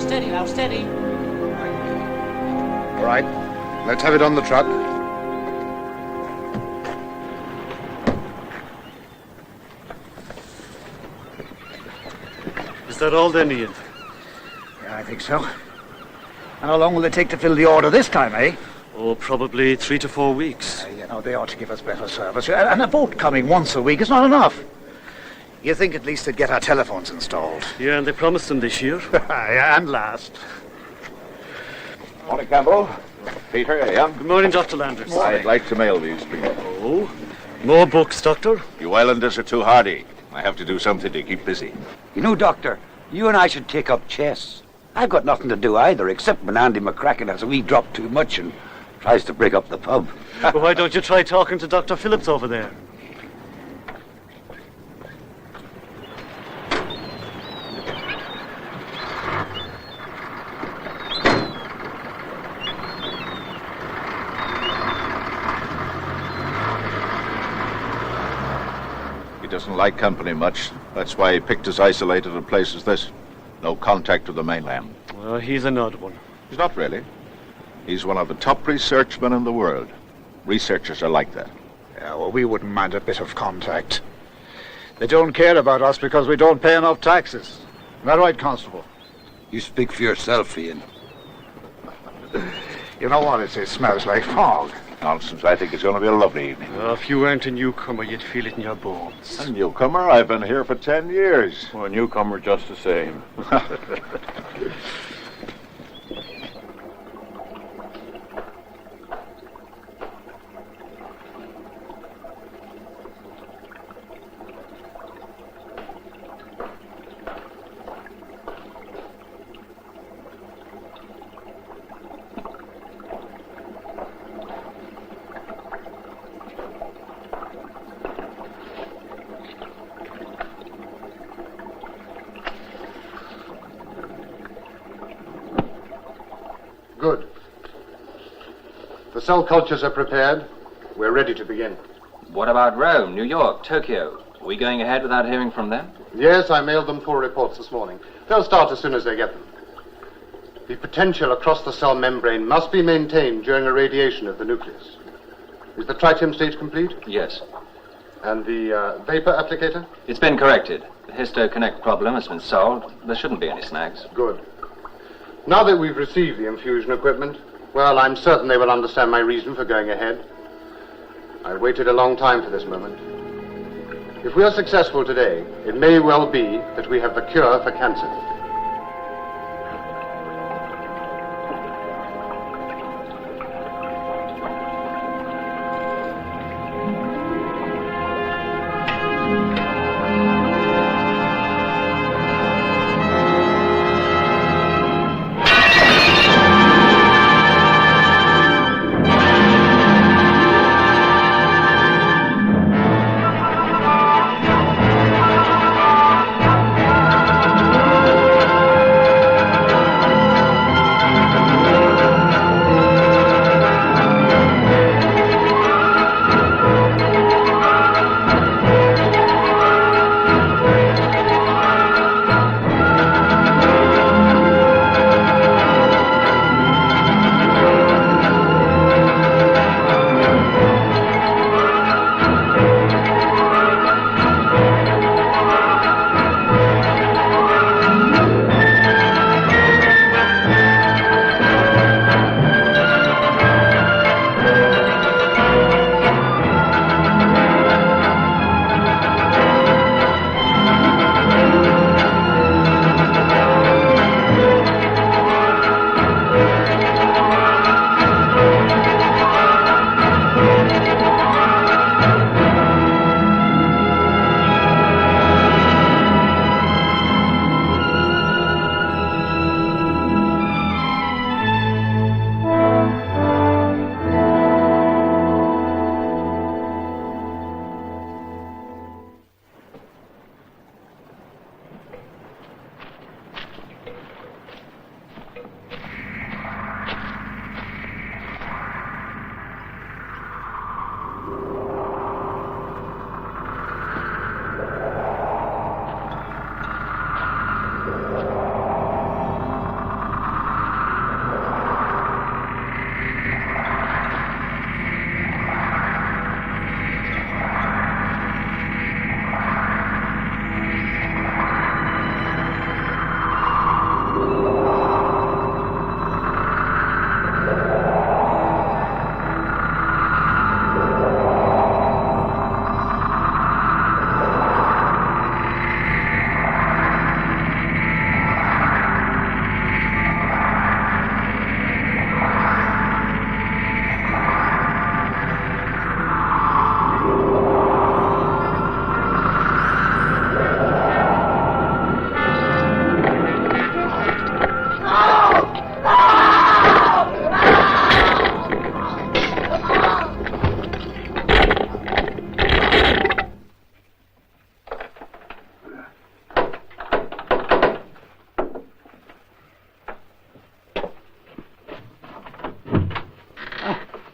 Steady now, steady. All right, let's have it on the truck. Is that all then, Ian? Yeah, I think so. And how long will it take to fill the order this time, eh? Oh, probably 3 to 4 weeks. They ought to give us better service. And a boat coming once a week is not enough. You think at least they'd get our telephones installed? Yeah, and they promised them this year. Yeah, and last. Morning, Campbell. Peter, Ian. Good morning, Dr. Landers. I'd like to mail these, please. Oh, more books, Doctor? You islanders are too hardy. I have to do something to keep busy. You know, Doctor, you and I should take up chess. I've got nothing to do either, except when Andy McCracken has a wee drop too much and tries to break up the pub. Well, why don't you try talking to Dr. Phillips over there? He doesn't like company much. That's why he picked us isolated in places as this. No contact with the mainland. Well, he's an odd one. He's not really. He's one of the top researchmen in the world. Researchers are like that. Yeah, well, we wouldn't mind a bit of contact. They don't care about us because we don't pay enough taxes. Is that right, Constable? You speak for yourself, Ian. You know what it is? Smells like fog. Nonsense. I think it's going to be a lovely evening. If you weren't a newcomer, you'd feel it in your bones. A newcomer? I've been here for 10 years. Well, a newcomer just the same. Good. The cell cultures are prepared. We're ready to begin. What about Rome, New York, Tokyo? Are we going ahead without hearing from them? Yes, I mailed them full reports this morning. They'll start as soon as they get them. The potential across the cell membrane must be maintained during irradiation of the nucleus. Is the tritium stage complete? Yes. And the vapor applicator? It's been corrected. The histoconnect problem has been solved. There shouldn't be any snags. Good. Now that we've received the infusion equipment, well, I'm certain they will understand my reason for going ahead. I waited a long time for this moment. If we are successful today, it may well be that we have the cure for cancer.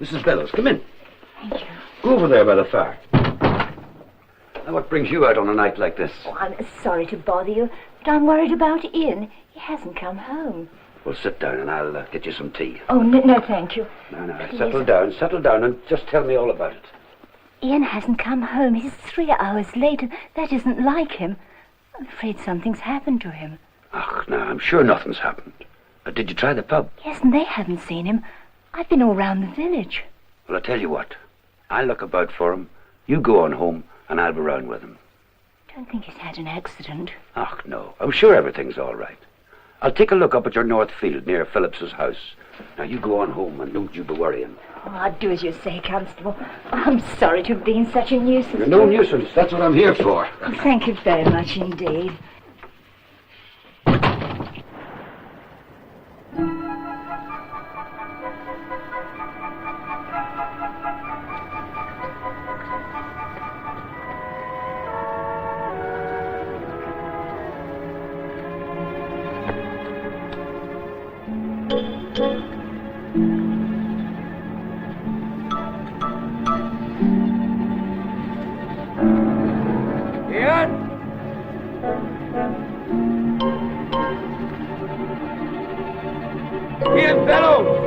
Mrs. Bellows, come in. Thank you. Go over there by the fire. Now, what brings you out on a night like this? Oh, I'm sorry to bother you, but I'm worried about Ian. He hasn't come home. Well, sit down and I'll get you some tea. Oh, no, thank you. No, Please. settle down and just tell me all about it. Ian hasn't come home. He's 3 hours late, and that isn't like him. I'm afraid something's happened to him. Ach, no, I'm sure nothing's happened. Did you try the pub? Yes, and they haven't seen him. I've been all round the village. Well, I'll tell you what. I'll look about for him. You go on home and I'll be round with him. Don't think he's had an accident. Ach, no. I'm sure everything's all right. I'll take a look up at your north field near Phillips's house. Now, you go on home and don't you be worrying. Oh, I'll do as you say, Constable. Oh, I'm sorry to have been such a nuisance. You're no nuisance. That's what I'm here for. Oh, thank you very much indeed. Ian Bellows!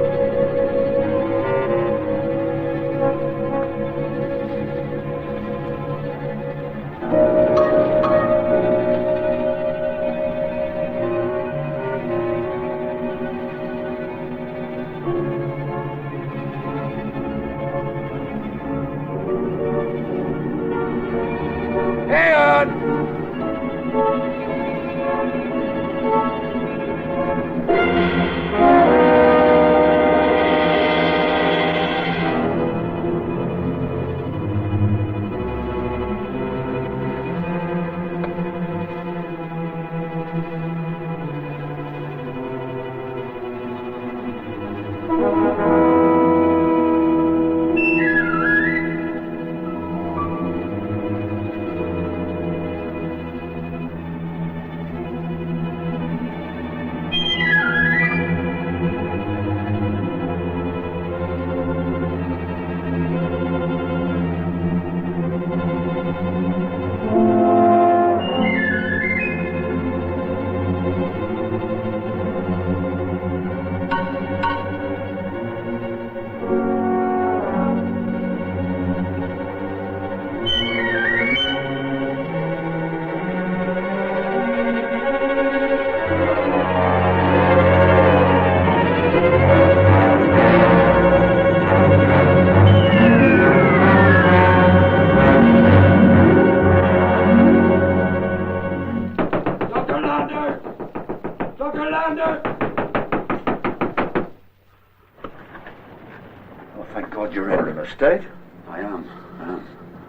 Oh, thank God you're in a state. I am.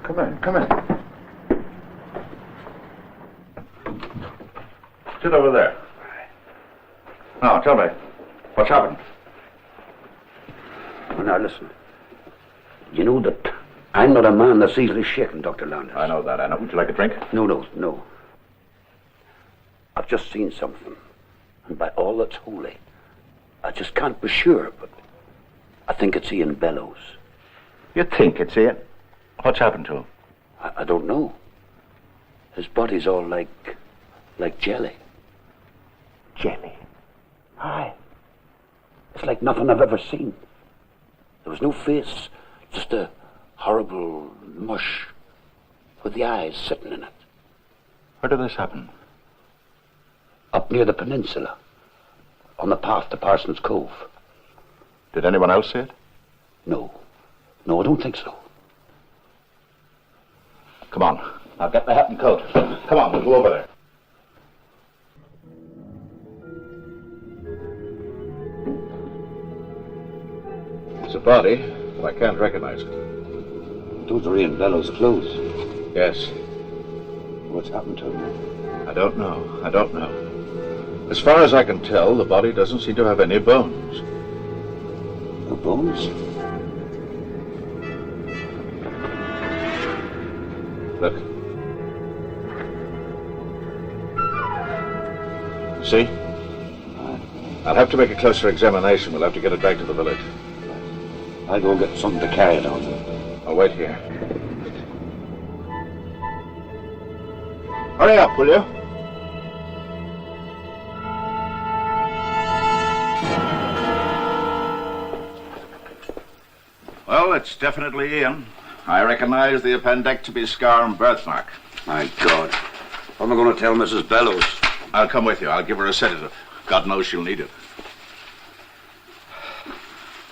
Come in. Sit over there. Now, tell me, what's happened? Well, now, listen. You know that I'm not a man that's easily shaken, Dr. Landers. I know that. Would you like a drink? No. I've just seen something. And by all that's holy, I just can't be sure, but I think it's Ian Bellows. You think it's Ian? What's happened to him? I don't know. His body's all like jelly. Jelly. Aye. It's like nothing I've ever seen. There was no face, just a horrible mush with the eyes sitting in it. Where did this happen? Up near the peninsula, on the path to Parsons Cove. Did anyone else see it? No, I don't think so. Come on. I'll get the hat and coat. Come on, we'll go over there. It's a body, but I can't recognize it. Those are Ian Bellows' clothes. Yes. What's happened to him? I don't know. As far as I can tell, the body doesn't seem to have any bones. No bones? Look. See? I'll have to make a closer examination. We'll have to get it back to the village. I'll go get something to carry it on. I'll wait here. Hurry up, will you? Well, it's definitely Ian. I recognize the appendectomy scar and birthmark. My God. What am I going to tell Mrs. Bellows? I'll come with you. I'll give her a sedative. God knows she'll need it.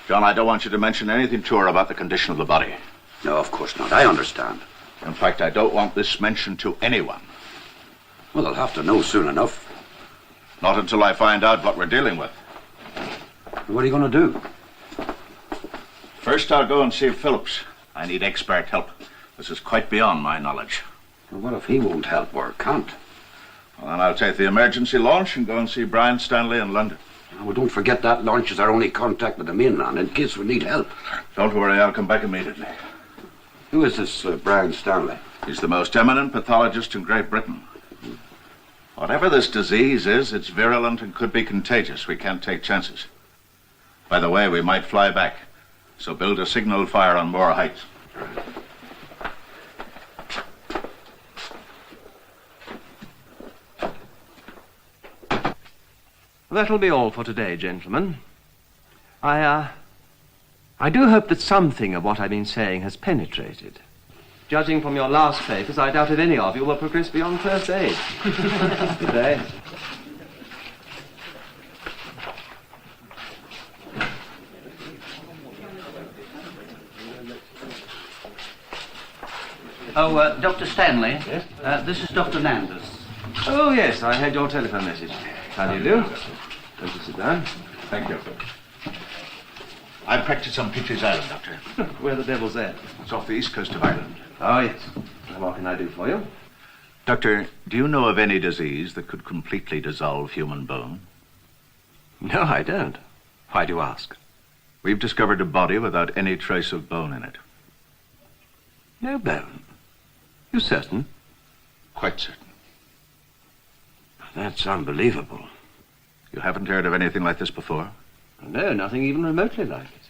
John, I don't want you to mention anything to her about the condition of the body. No, of course not. I understand. In fact, I don't want this mentioned to anyone. Well, they'll have to know soon enough. Not until I find out what we're dealing with. What are you going to do? First, I'll go and see Phillips. I need expert help. This is quite beyond my knowledge. Well, what if he won't help or can't? Well, then I'll take the emergency launch and go and see Brian Stanley in London. Well, don't forget that launch is our only contact with the mainland in case we need help. Don't worry, I'll come back immediately. Who is this Brian Stanley? He's the most eminent pathologist in Great Britain. Whatever this disease is, it's virulent and could be contagious. We can't take chances. By the way, we might fly back. So build a signal fire on Moor Heights. That'll be all for today, gentlemen. I do hope that something of what I've been saying has penetrated. Judging from your last papers, I doubt if any of you will progress beyond first aid. Good day. Oh, Dr. Stanley. Yes? This is Dr. Landers. Oh, yes, I had your telephone message. How do you do? Don't you sit down? Thank you. I practice on Peaches Island, Doctor. Where the devil's that? It's off the east coast of Ireland. Oh, yes. Well, what can I do for you? Doctor, do you know of any disease that could completely dissolve human bone? No, I don't. Why do you ask? We've discovered a body without any trace of bone in it. No bone? You certain? Quite certain. That's unbelievable. You haven't heard of anything like this before? No, nothing even remotely like it.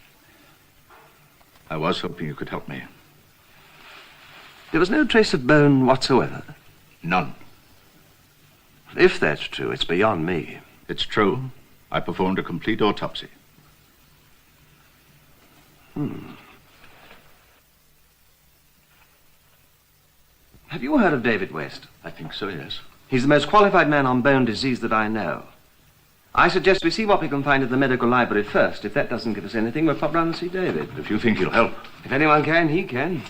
I was hoping you could help me. There was no trace of bone whatsoever? None. If that's true, it's beyond me. It's true. I performed a complete autopsy. Have you heard of David West? I think so, yes. He's the most qualified man on bone disease that I know. I suggest we see what we can find at the medical library first. If that doesn't give us anything, we'll pop round and see David. If you think he'll help. If anyone can, he can.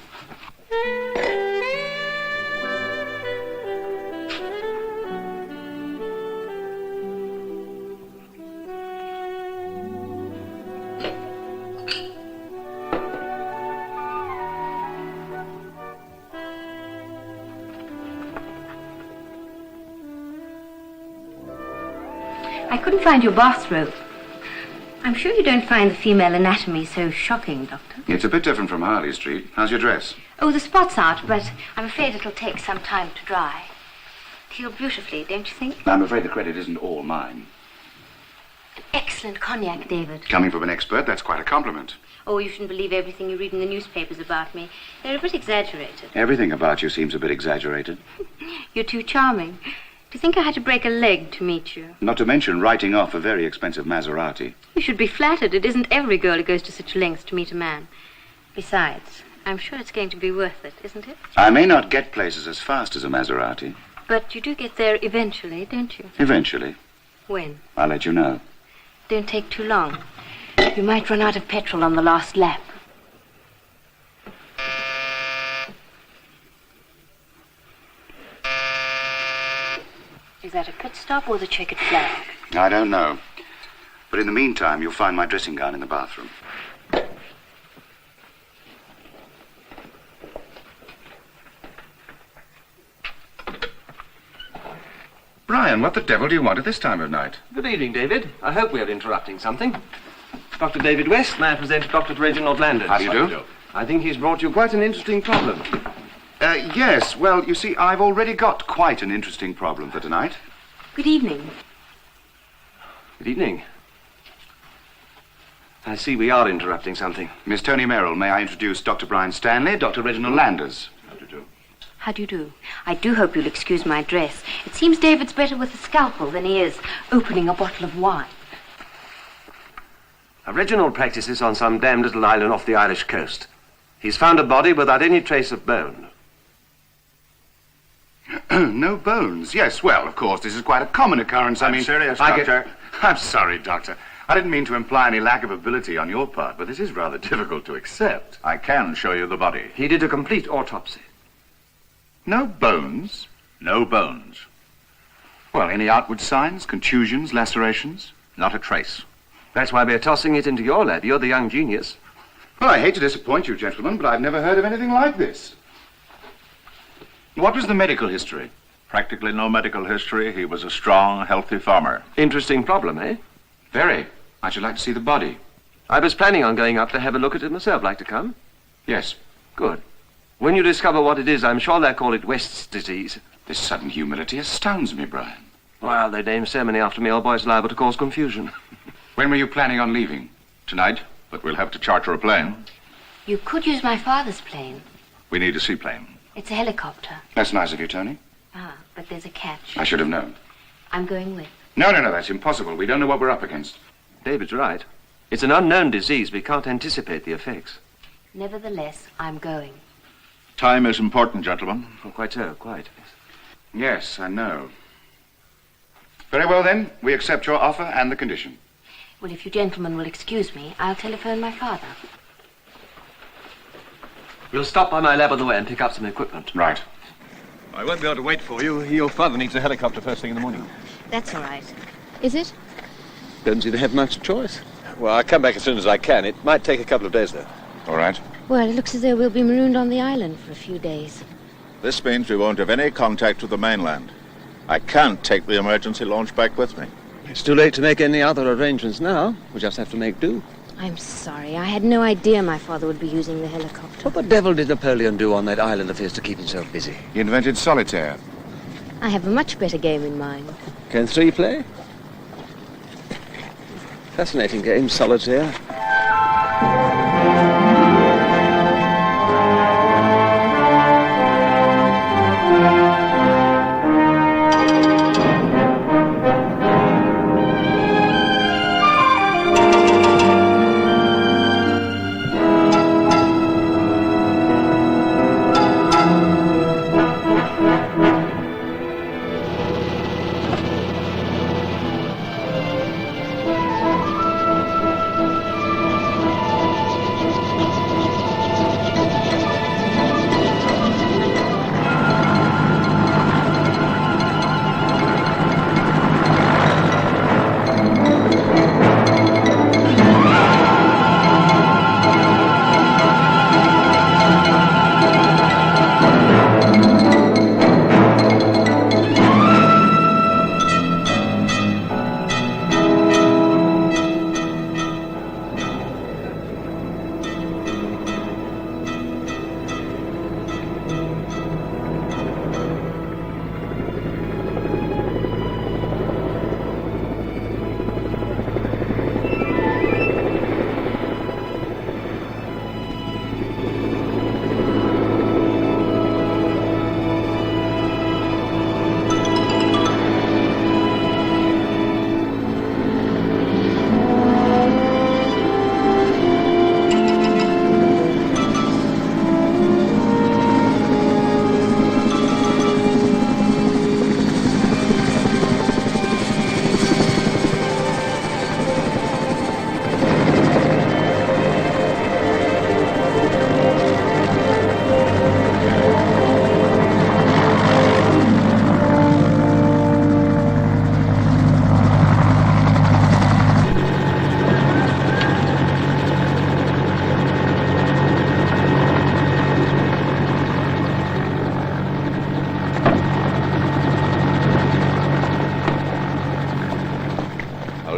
I couldn't find your bathrobe. I'm sure you don't find the female anatomy so shocking, Doctor. It's a bit different from Harley Street. How's your dress? Oh, the spot's out, but I'm afraid it'll take some time to dry. He'll beautifully, don't you think? I'm afraid the credit isn't all mine. An excellent cognac, David. Coming from an expert, that's quite a compliment. Oh, you shouldn't believe everything you read in the newspapers about me. They're a bit exaggerated. Everything about you seems a bit exaggerated. You're too charming. Do you think I had to break a leg to meet you? Not to mention writing off a very expensive Maserati. You should be flattered. It isn't every girl who goes to such lengths to meet a man. Besides, I'm sure it's going to be worth it, isn't it? I may not get places as fast as a Maserati. But you do get there eventually, don't you? Eventually. When? I'll let you know. Don't take too long. You might run out of petrol on the last lap. Is that a pit stop or the checkered flag? I don't know. But in the meantime, you'll find my dressing gown in the bathroom. Brian, what the devil do you want at this time of night? Good evening, David. I hope we are interrupting something. Dr. David West, may I present Dr. Reginald Landers. How do you do? I think he's brought you quite an interesting problem. Yes. Well, you see, I've already got quite an interesting problem for tonight. Good evening. Good evening. I see we are interrupting something. Miss Tony Merrill, may I introduce Dr. Brian Stanley, Dr. Reginald Landers. How do you do? I do hope you'll excuse my dress. It seems David's better with a scalpel than he is opening a bottle of wine. Reginald practices on some damned little island off the Irish coast. He's found a body without any trace of bone. No bones? Yes, well, of course, this is quite a common occurrence. I'm serious, Doctor. I'm sorry, Doctor. I didn't mean to imply any lack of ability on your part, but this is rather difficult to accept. I can show you the body. He did a complete autopsy. No bones? No bones. Well, any outward signs? Contusions, lacerations? Not a trace. That's why we're tossing it into your lab. You're the young genius. Well, I hate to disappoint you, gentlemen, but I've never heard of anything like this. What was the medical history? Practically no medical history. He was a strong, healthy farmer. Interesting problem, eh? Very. I should like to see the body. I was planning on going up to have a look at it myself. Like to come? Yes. Good. When you discover what it is, I'm sure they'll call it West's disease. This sudden humility astounds me, Brian. Well, they name so many after me, old boy's liable to cause confusion. When were you planning on leaving? Tonight, but we'll have to charter a plane. You could use my father's plane. We need a seaplane. It's a helicopter. That's nice of you, Tony. Ah, but there's a catch. I should have known. I'm going with. No, that's impossible. We don't know what we're up against. David's right. It's an unknown disease. We can't anticipate the effects. Nevertheless, I'm going. Time is important, gentlemen. Oh, quite so, quite. Yes, I know. Very well, then. We accept your offer and the condition. Well, if you gentlemen will excuse me, I'll telephone my father. We'll stop by my lab on the way and pick up some equipment. Right. I won't be able to wait for you. Your father needs a helicopter first thing in the morning. That's all right. Is it? Don't seem to have much choice. Well, I'll come back as soon as I can. It might take a couple of days, though. All right. Well, it looks as though we'll be marooned on the island for a few days. This means we won't have any contact with the mainland. I can't take the emergency launch back with me. It's too late to make any other arrangements now. We just have to make do. I'm sorry. I had no idea my father would be using the helicopter. What the devil did Napoleon do on that island of his to keep himself busy? He invented solitaire. I have a much better game in mind. Can three play? Fascinating game, solitaire.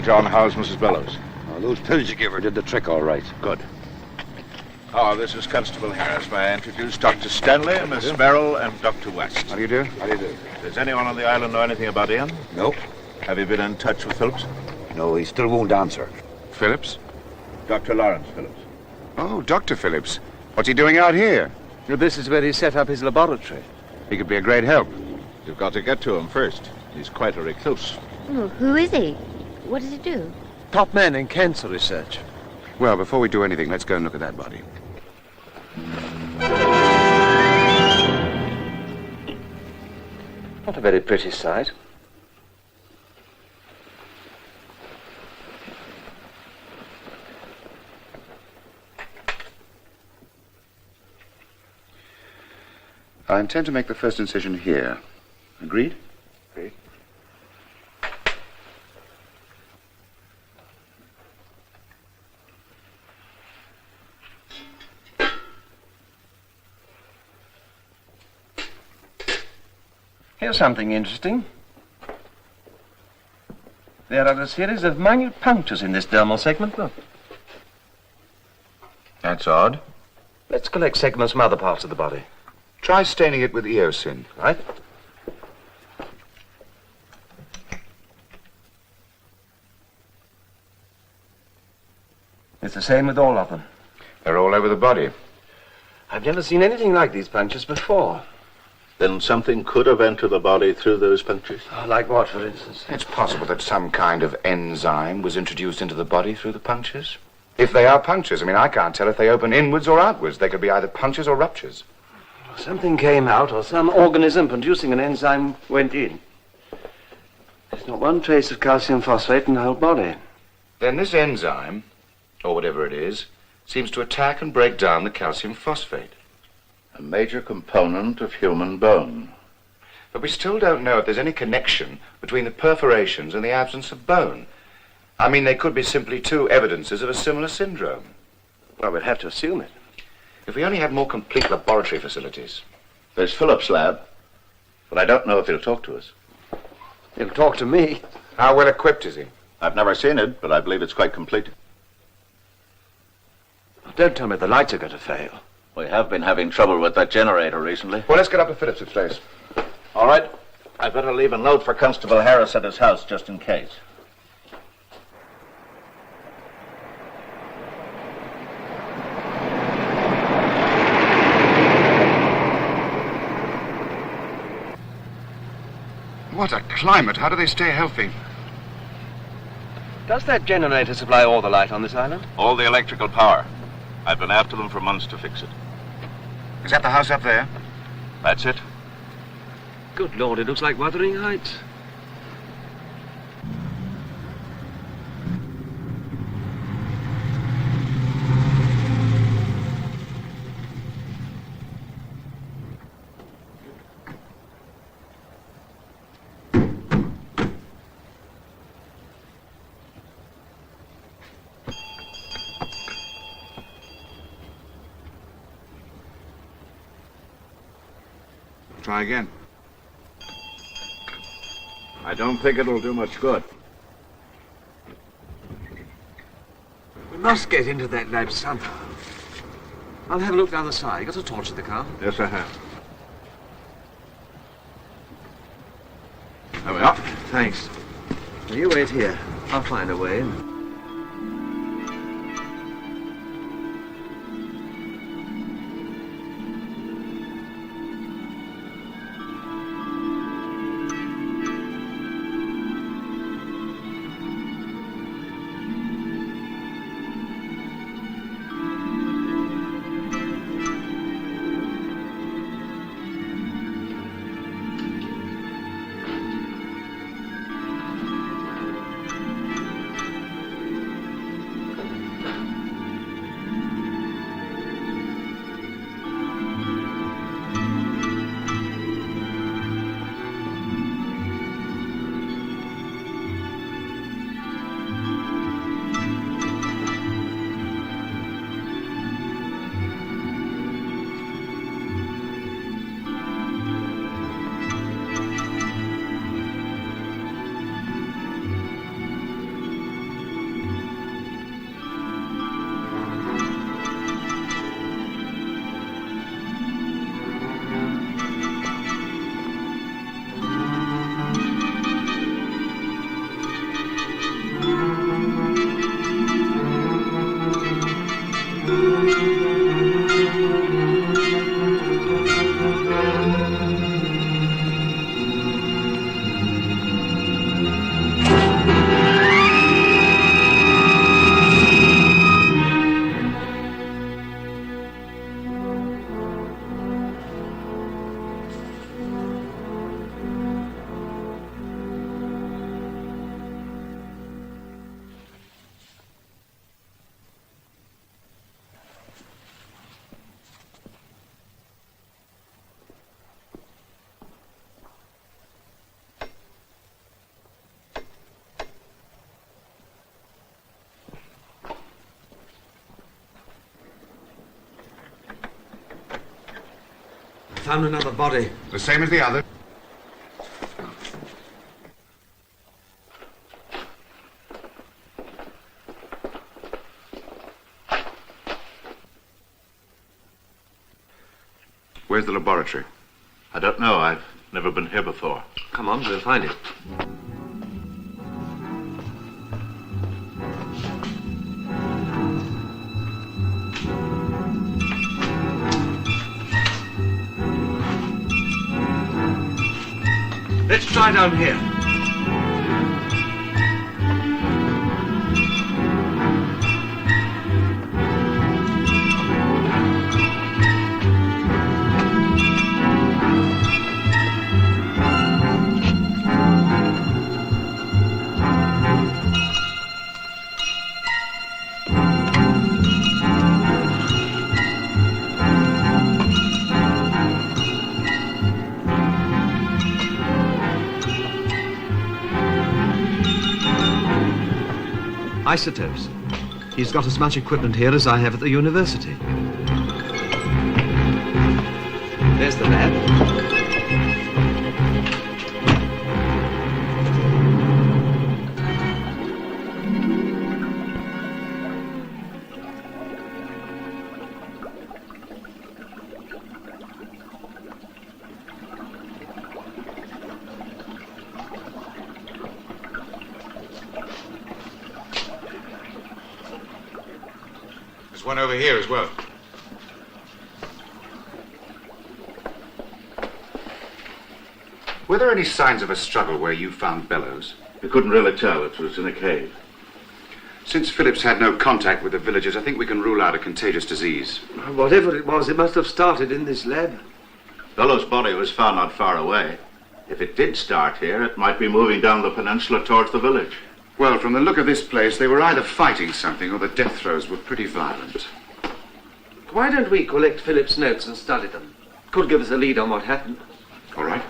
John, how's Mrs. Bellows? Oh, those pills you gave her did the trick all right. Good. Oh, this is Constable Harris. May I introduce Dr. Stanley, Miss Merrill, and Dr. West. How do you do? How do you do? Does anyone on the island know anything about Ian? No. Have you been in touch with Phillips? No, he still won't answer. Phillips? Dr. Lawrence Phillips. Oh, Dr. Phillips. What's he doing out here? This is where he set up his laboratory. He could be a great help. You've got to get to him first. He's quite a recluse. Oh, who is he? What does he do? Top man in cancer research. Well, before we do anything, let's go and look at that body. Not a very pretty sight. I intend to make the first incision here. Agreed? Agreed. Here's something interesting. There are a series of minute punctures in this dermal segment. Look. That's odd. Let's collect segments from other parts of the body. Try staining it with eosin. Right? It's the same with all of them. They're all over the body. I've never seen anything like these punctures before. Then something could have entered the body through those punctures? Oh, like what, for instance? It's possible that some kind of enzyme was introduced into the body through the punctures. If they are punctures, I can't tell if they open inwards or outwards. They could be either punctures or ruptures. Something came out, or some organism producing an enzyme went in. There's not one trace of calcium phosphate in the whole body. Then this enzyme, or whatever it is, seems to attack and break down the calcium phosphate. A major component of human bone. But we still don't know if there's any connection between the perforations and the absence of bone. They could be simply two evidences of a similar syndrome. Well, we'd have to assume it. If we only had more complete laboratory facilities. There's Phillips' lab, but I don't know if he'll talk to us. He'll talk to me. How well equipped is he? I've never seen it, but I believe it's quite complete. Don't tell me the lights are going to fail. We have been having trouble with that generator recently. Well, let's get up to Phillips' place. All right. I'd better leave a note for Constable Harris at his house, just in case. What a climate. How do they stay healthy? Does that generator supply all the light on this island? All the electrical power. I've been after them for months to fix it. Is that the house up there? That's it. Good Lord, it looks like Wuthering Heights. Try again. I don't think it'll do much good. We must get into that lab somehow. I'll have a look down the side. You got a torch in the car? Yes, I have. There we are. Thanks. Now you wait here. I'll find a way in. found another body. The same as the other? Where's the laboratory? I don't know. I've never been here before. Come on, we'll find it. Let's try down here. Isotopes. He's got as much equipment here as I have at the university. There's the lab. There's one over here as well. Were there any signs of a struggle where you found Bellows? We couldn't really tell. It was in a cave. Since Phillips had no contact with the villagers, I think we can rule out a contagious disease. Whatever it was, it must have started in this lab. Bellows' body was found not far away. If it did start here, it might be moving down the peninsula towards the village. Well, from the look of this place, they were either fighting something or the death throes were pretty violent. Why don't we collect Philip's notes and study them? Could give us a lead on what happened. All right.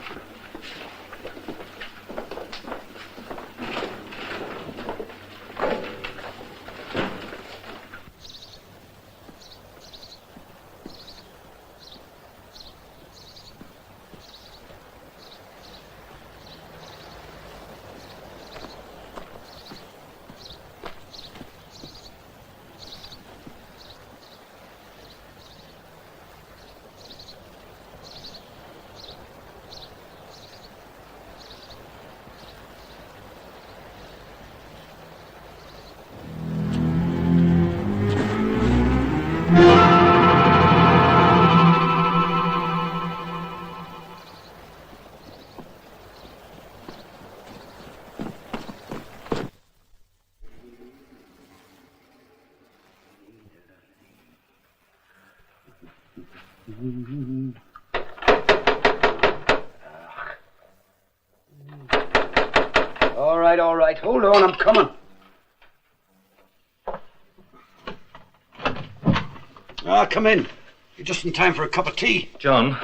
All right. Hold on, I'm coming. Come in. You're just in time for a cup of tea. John,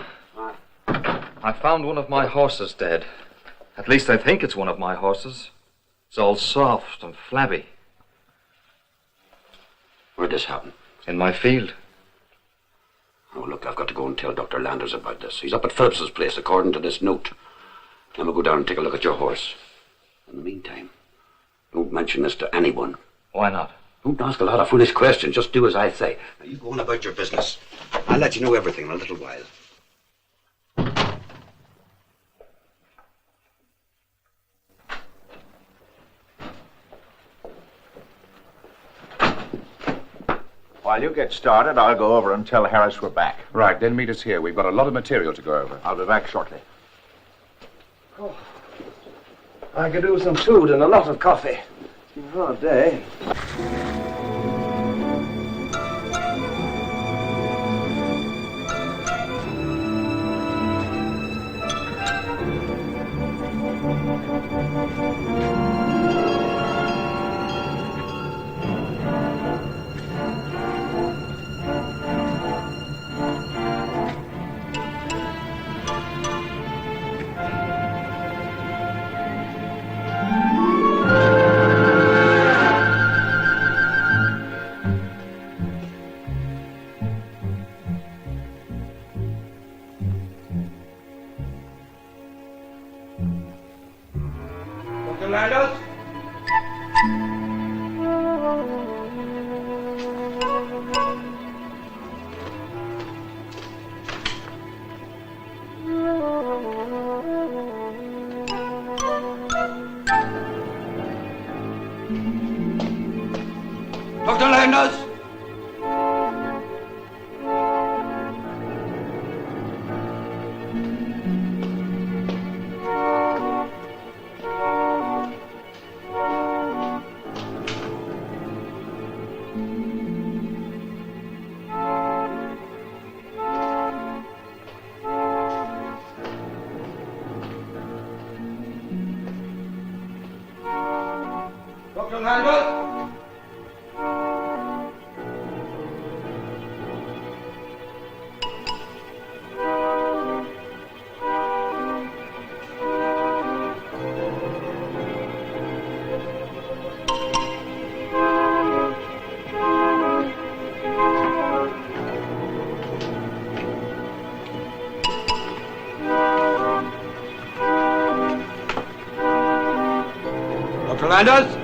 I found one of my horses dead. At least I think it's one of my horses. It's all soft and flabby. Where'd this happen? In my field. Oh, look, I've got to go and tell Dr. Landers about this. He's up at Phillips's place, according to this note. I'm going to go down and take a look at your horse. In the meantime, don't mention this to anyone. Why not? Don't ask a lot of foolish questions. Just do as I say. Now, you go on about your business. I'll let you know everything in a little while. While you get started, I'll go over and tell Harris we're back. Right, then meet us here. We've got a lot of material to go over. I'll be back shortly. Oh. I could do with some food and a lot of coffee. It's been a hard day. Dr. Landers? Dr. Landers? Dr. Landers? Dr. Landers?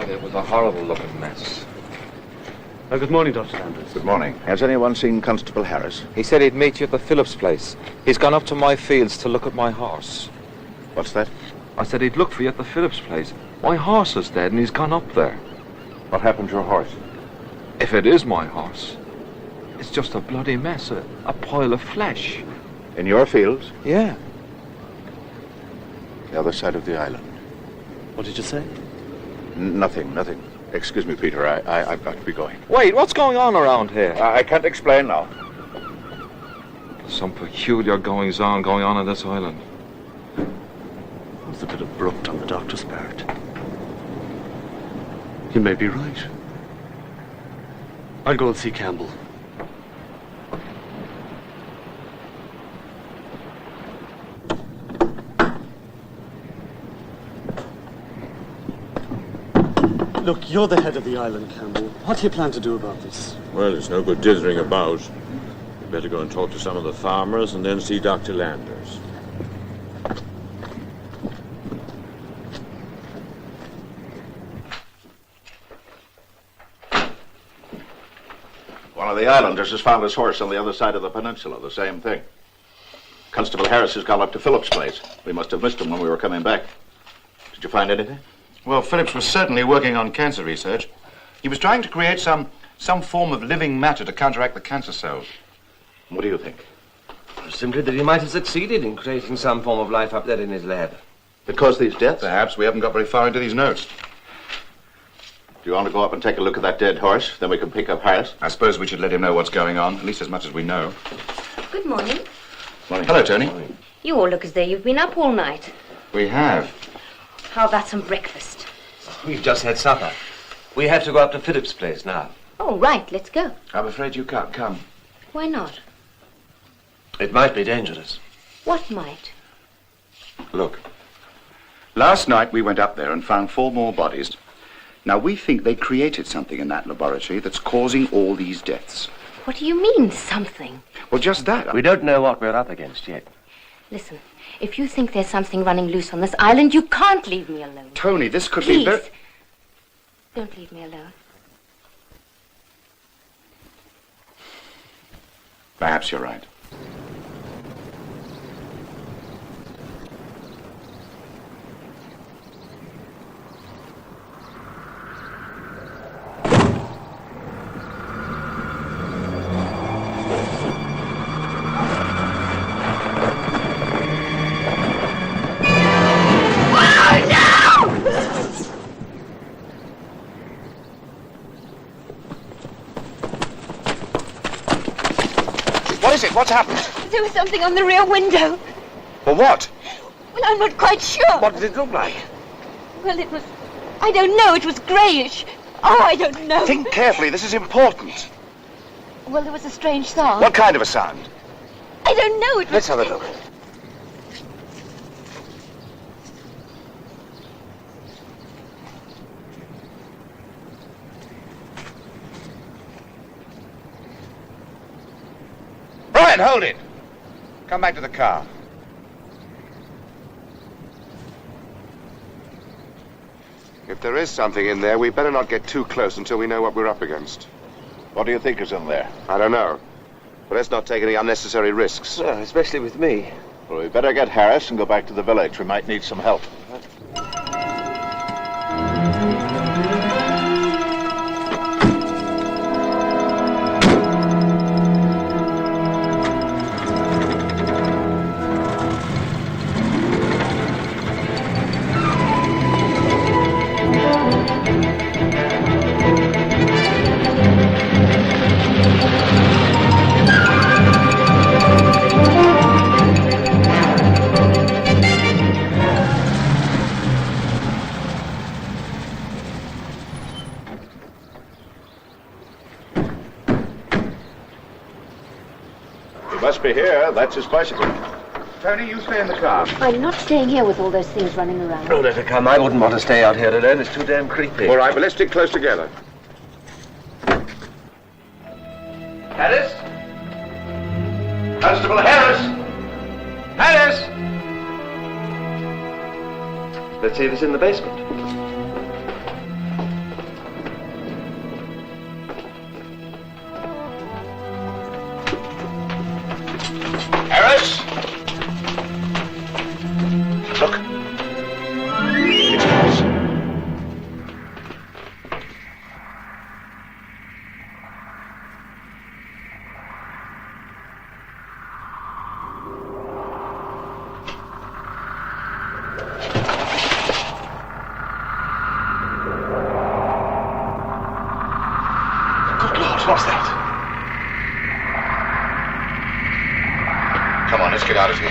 It was a horrible looking mess. Good morning, Dr. Landers. Good morning. Has anyone seen Constable Harris? He said he'd meet you at the Phillips place. He's gone up to my fields to look at my horse. What's that? I said he'd look for you at the Phillips place. My horse is dead and he's gone up there. What happened to your horse? If it is my horse, it's just a bloody mess, a pile of flesh. In your fields? Yeah. The other side of the island. What did you say? Nothing. Excuse me, Peter. I've got to be going. Wait, what's going on around here? I can't explain now. Some peculiar goings-on going on this island. It's a bit abrupt on the doctor's part. You may be right. I'll go and see Campbell. Look, you're the head of the island, Campbell. What do you plan to do about this? Well, it's no good dithering about. You better go and talk to some of the farmers and then see Dr. Landers. One of the islanders has found his horse on the other side of the peninsula. The same thing. Constable Harris has gone up to Phillips' place. We must have missed him when we were coming back. Did you find anything? Well, Phillips was certainly working on cancer research. He was trying to create some form of living matter to counteract the cancer cells. What do you think? Simply that he might have succeeded in creating some form of life up there in his lab. It caused these deaths? Perhaps. We haven't got very far into these notes. Do you want to go up and take a look at that dead horse? Then we can pick up Harris. I suppose we should let him know what's going on, at least as much as we know. Good morning. Morning. Hello, Tony. You all look as though you've been up all night. We have. How about some breakfast? We've just had supper. We have to go up to Philip's place now. Oh, right, let's go. I'm afraid you can't come. Why not? It might be dangerous. What might? Look, last night we went up there and found 4 more bodies. Now, we think they created something in that laboratory that's causing all these deaths. What do you mean, something? Well, just that. We don't know what we're up against yet. Listen, if you think there's something running loose on this island, you can't leave me alone. Tony, this could Please. be very... Don't leave me alone. Perhaps you're right. What is it? What's happened? There was something on the rear window. Well, what? Well, I'm not quite sure. What did it look like? Well, it was... I don't know. It was greyish. Oh, I don't know. Think carefully. This is important. Well, there was a strange sound. What kind of a sound? I don't know. It was... Let's have a look. Brian, hold it. Come back to the car. If there is something in there, we better not get too close until we know what we're up against. What do you think is in there? I don't know. But let's not take any unnecessary risks. Well, especially with me. Well, we better get Harris and go back to the village. We might need some help. Must be here. That's his bicycle. Tony, you stay in the car. I'm not staying here with all those things running around. Oh, let her come. I wouldn't want to stay out here alone. It's too damn creepy. All right, but let's stick close together. Harris? Constable Harris! Harris! Let's see if it's in the basement. Harris? Look. It's close. Good Lord, what's that? Come on, let's get out of here.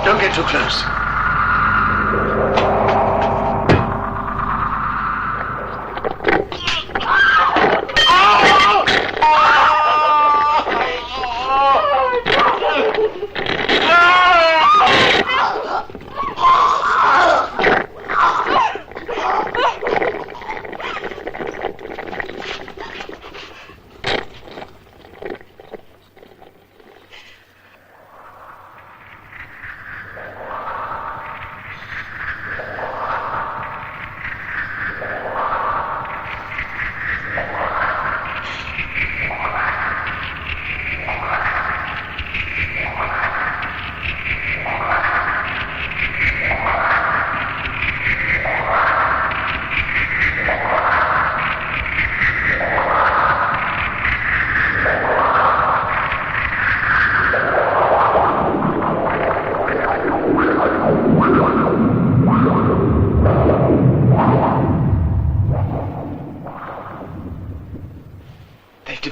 Don't get too close.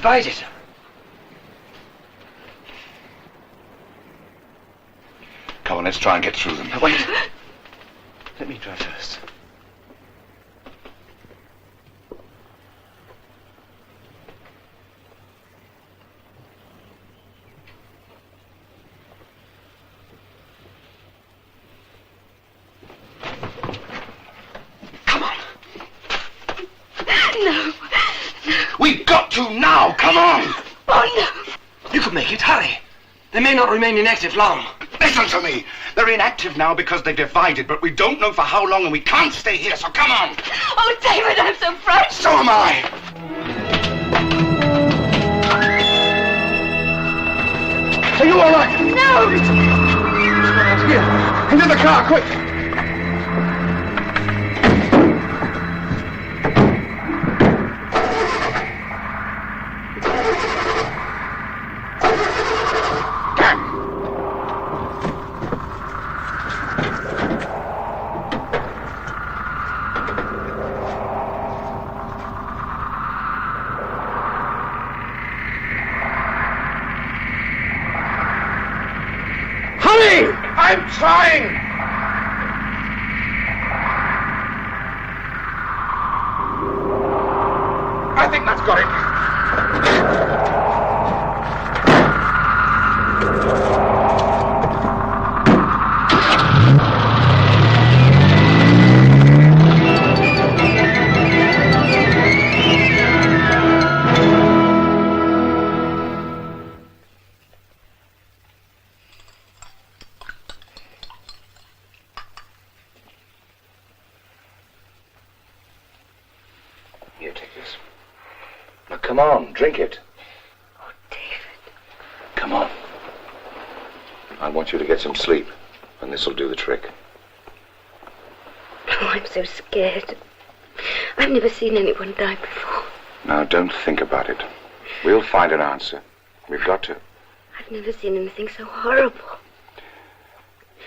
divided. Come on, let's try and get through them. Wait. Let me try first. No. We've got to now! Come on! Oh, no! You could make it. Hurry. They may not remain inactive long. Listen to me. They're inactive now because they're divided, but we don't know for how long and we can't stay here, so come on! Oh, David, I'm so frightened. So am I! Are you all right? No! Here, into the car, quick! I'm trying! I think that's got it. Here, take this. Now, come on, drink it. Oh, David. Come on. I want you to get some sleep, and this'll do the trick. Oh, I'm so scared. I've never seen anyone die before. Now, don't think about it. We'll find an answer. We've got to. I've never seen anything so horrible.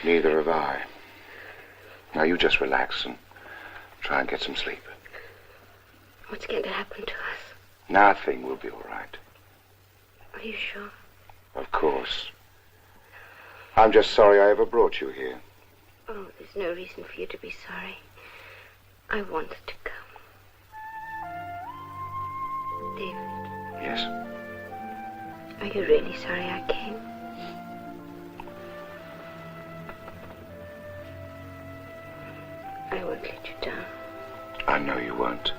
Neither have I. Now, you just relax and try and get some sleep. What's going to happen to us? Nothing will be all right. Are you sure? Of course. I'm just sorry I ever brought you here. Oh, there's no reason for you to be sorry. I wanted to come. David. Yes? Are you really sorry I came? I won't let you down. I know you won't.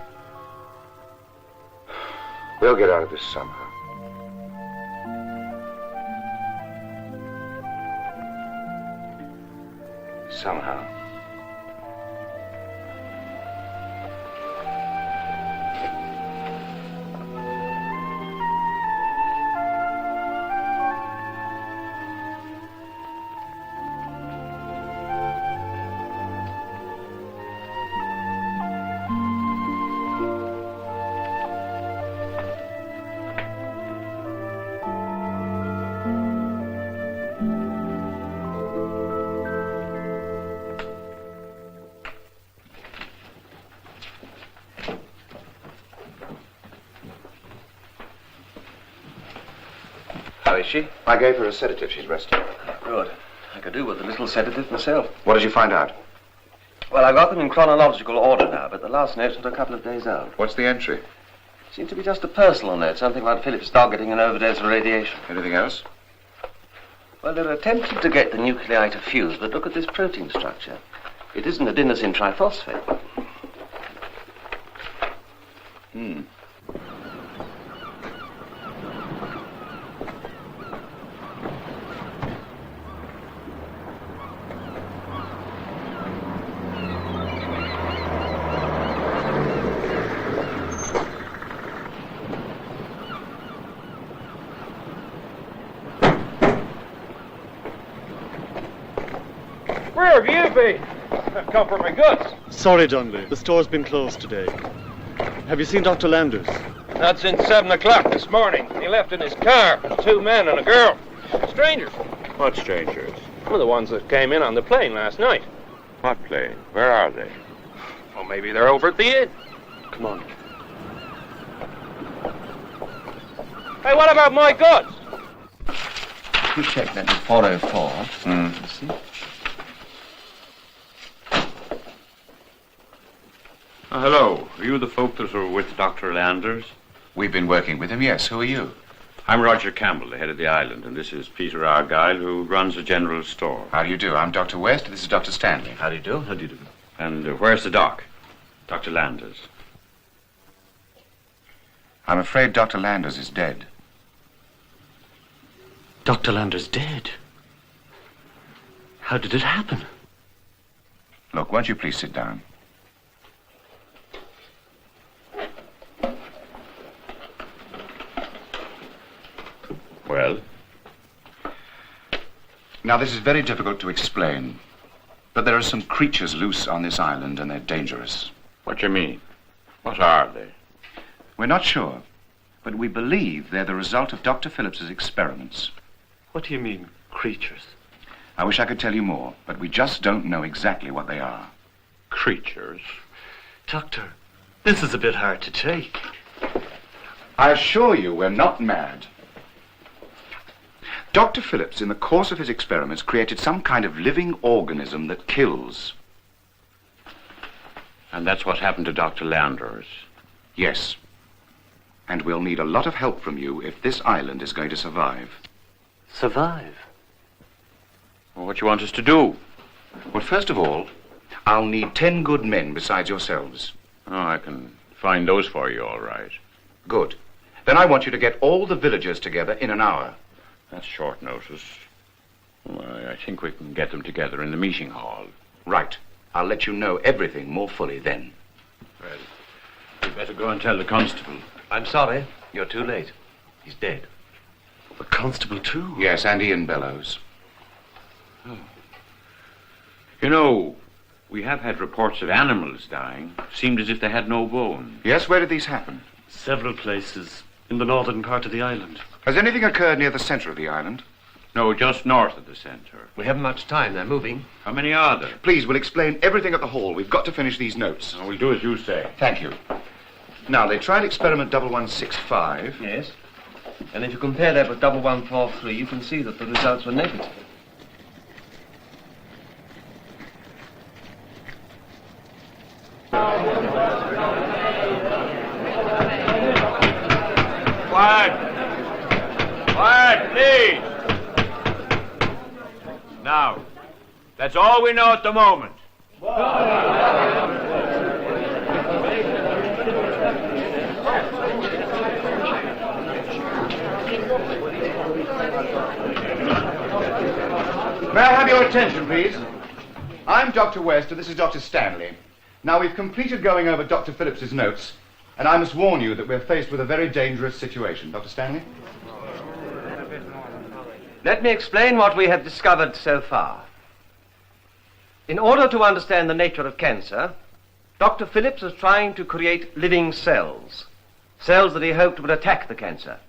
We'll get out of this somehow. Somehow. How is she? I gave her a sedative. She's resting. Good. I could do with a little sedative myself. What did you find out? Well, I got them in chronological order now, but the last note's not a couple of days out. What's the entry? Seemed to be just a personal note, something about Philip's dog getting an overdose of radiation. Anything else? Well, they're attempting to get the nuclei to fuse, but look at this protein structure. It isn't adenosine triphosphate. Where have you been? I've come for my goods. Sorry, Donnelly. The store's been closed today. Have you seen Dr. Landers? Not since 7 o'clock this morning. He left in his car. 2 men and a girl. Strangers. What strangers? Some of the ones that came in on the plane last night. What plane? Where are they? Well, maybe they're over at the inn. Come on. Hey, what about my goods? You check that at 404. You see? Hello. Are you the folk that are with Dr. Landers? We've been working with him, yes. Who are you? I'm Roger Campbell, the head of the island, and this is Peter Argyle, who runs a general store. How do you do? I'm Dr. West. This is Dr. Stanley. How do you do? How do you do? And where's the doc? Dr. Landers. I'm afraid Dr. Landers is dead. Dr. Landers dead? How did it happen? Look, won't you please sit down? Well? Now, this is very difficult to explain, but there are some creatures loose on this island, and they're dangerous. What do you mean? What are they? We're not sure, but we believe they're the result of Dr. Phillips's experiments. What do you mean, creatures? I wish I could tell you more, but we just don't know exactly what they are. Creatures? Doctor, this is a bit hard to take. I assure you we're not mad. Dr. Phillips, in the course of his experiments, created some kind of living organism that kills. And that's what happened to Dr. Landers? Yes. And we'll need a lot of help from you if this island is going to survive. Survive? Well, what do you want us to do? Well, first of all, I'll need 10 good men besides yourselves. Oh, I can find those for you, all right. Good. Then I want you to get all the villagers together in an hour. That's short notice. Well, I think we can get them together in the meeting hall. Right. I'll let you know everything more fully then. Well, we'd better go and tell the constable. I'm sorry. You're too late. He's dead. The constable, too? Yes, and Ian Bellows. Oh. You know, we have had reports of animals dying. Seemed as if they had no bone. Yes, where did these happen? Several places in the northern part of the island. Has anything occurred near the center of the island? No, just north of the center. We haven't much time. They're moving. How many are there? Please, we'll explain everything at the hall. We've got to finish these notes. We'll do as you say. Thank you. Now, they tried experiment 1165. Yes. And if you compare that with 1143, you can see that the results were negative. Quiet, please. Now, that's all we know at the moment. May I have your attention, please? I'm Dr. West, and this is Dr. Stanley. Now, we've completed going over Dr. Phillips's notes, and I must warn you that we're faced with a very dangerous situation. Dr. Stanley? Let me explain what we have discovered so far. In order to understand the nature of cancer, Dr. Phillips was trying to create living cells, cells that he hoped would attack the cancer.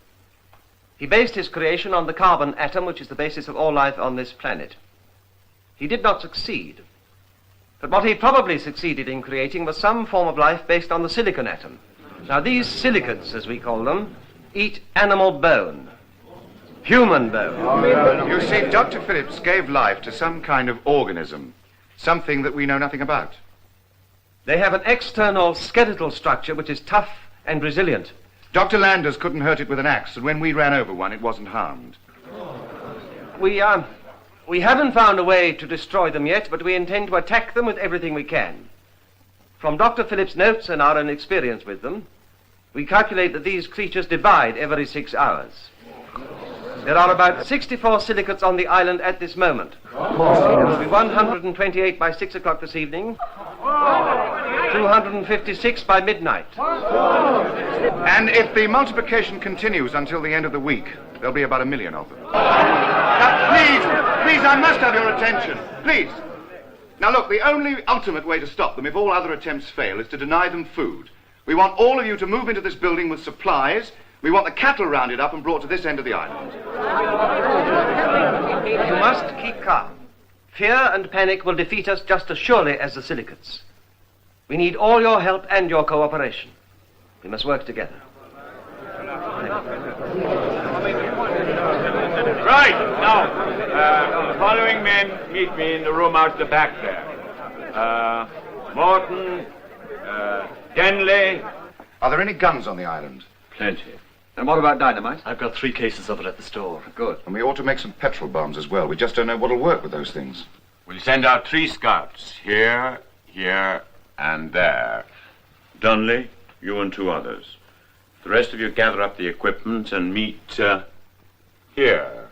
He based his creation on the carbon atom, which is the basis of all life on this planet. He did not succeed, but what he probably succeeded in creating was some form of life based on the silicon atom. Now, these silicates, as we call them, eat animal bone. Human bone. You see, Dr. Phillips gave life to some kind of organism, something that we know nothing about. They have an external skeletal structure which is tough and resilient. Dr. Landers couldn't hurt it with an axe, and when we ran over one, it wasn't harmed. We haven't found a way to destroy them yet, but we intend to attack them with everything we can. From Dr. Phillips' notes and our own experience with them, we calculate that these creatures divide every 6 hours. There are about 64 silicates on the island at this moment. There will be 128 by 6 o'clock this evening, 256 by midnight. And if the multiplication continues until the end of the week, there'll be about 1 million of them. Now, please, I must have your attention. Please. Now, look, the only ultimate way to stop them, if all other attempts fail, is to deny them food. We want all of you to move into this building with supplies. We want the cattle rounded up and brought to this end of the island. You must keep calm. Fear and panic will defeat us just as surely as the silicates. We need all your help and your cooperation. We must work together. Right, now, the following men meet me in the room out the back there. Morton, Denley. Are there any guns on the island? Plenty. And what about dynamite? I've got 3 cases of it at the store. Good. And we ought to make some petrol bombs as well. We just don't know what'll work with those things. We'll send out 3 scouts. Here, and there. Dunley, you and 2 others. The rest of you gather up the equipment and meet, here.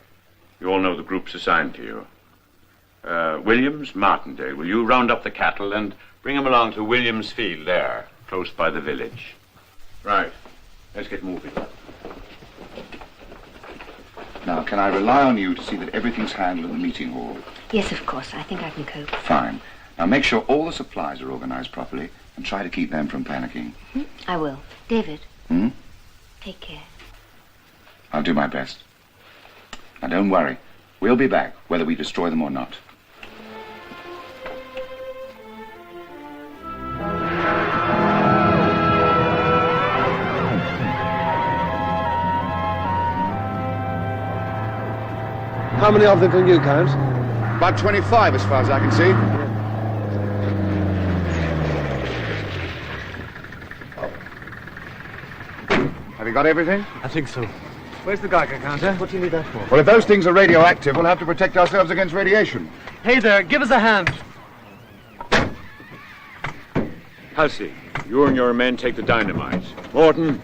You all know the groups assigned to you. Williams, Martindale, will you round up the cattle and bring them along to Williams Field there, close by the village? Right. Let's get moving. Now, can I rely on you to see that everything's handled in the meeting hall? Yes, of course. I think I can cope. Fine. Now, make sure all the supplies are organized properly and try to keep them from panicking. I will. David. Take care. I'll do my best. Now, don't worry. We'll be back, whether we destroy them or not. How many of them can you count? About 25 as far as I can see. Have you got everything? I think so. Where's the Geiger counter? What do you need that for? Well, if those things are radioactive, we'll have to protect ourselves against radiation. Hey there, give us a hand. Halsey, you and your men take the dynamite. Morton,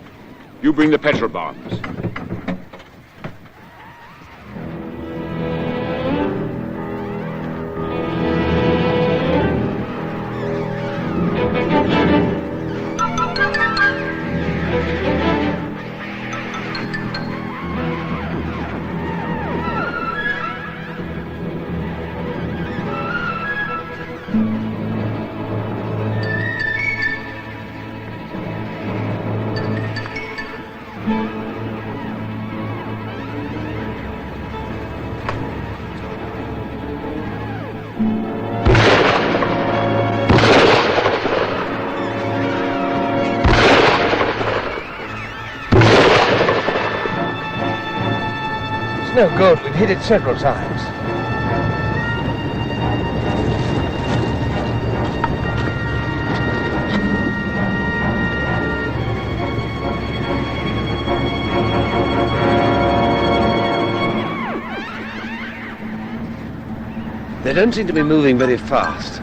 you bring the petrol bombs. No good. We've hit it several times. They don't seem to be moving very fast.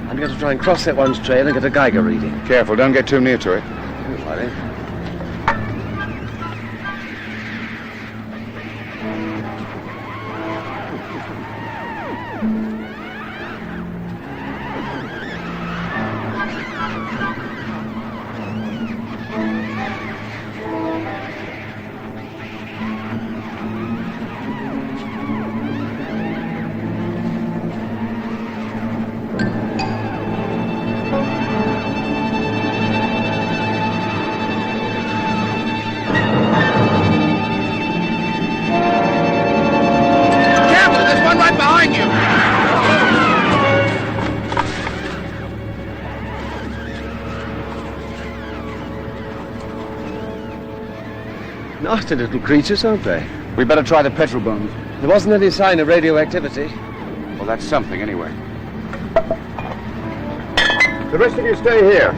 I'm going to try and cross that one's trail and get a Geiger reading. Careful, don't get too near to it. Funny. Nasty little creatures, aren't they? We better try the petrol bombs. There wasn't any sign of radioactivity. Well, that's something, anyway. The rest of you stay here.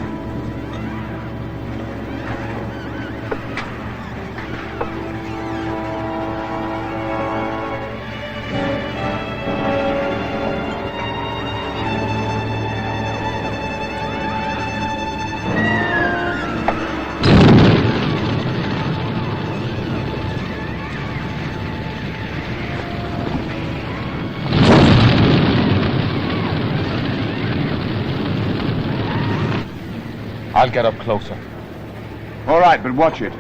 I'll get up closer. All right, but watch it.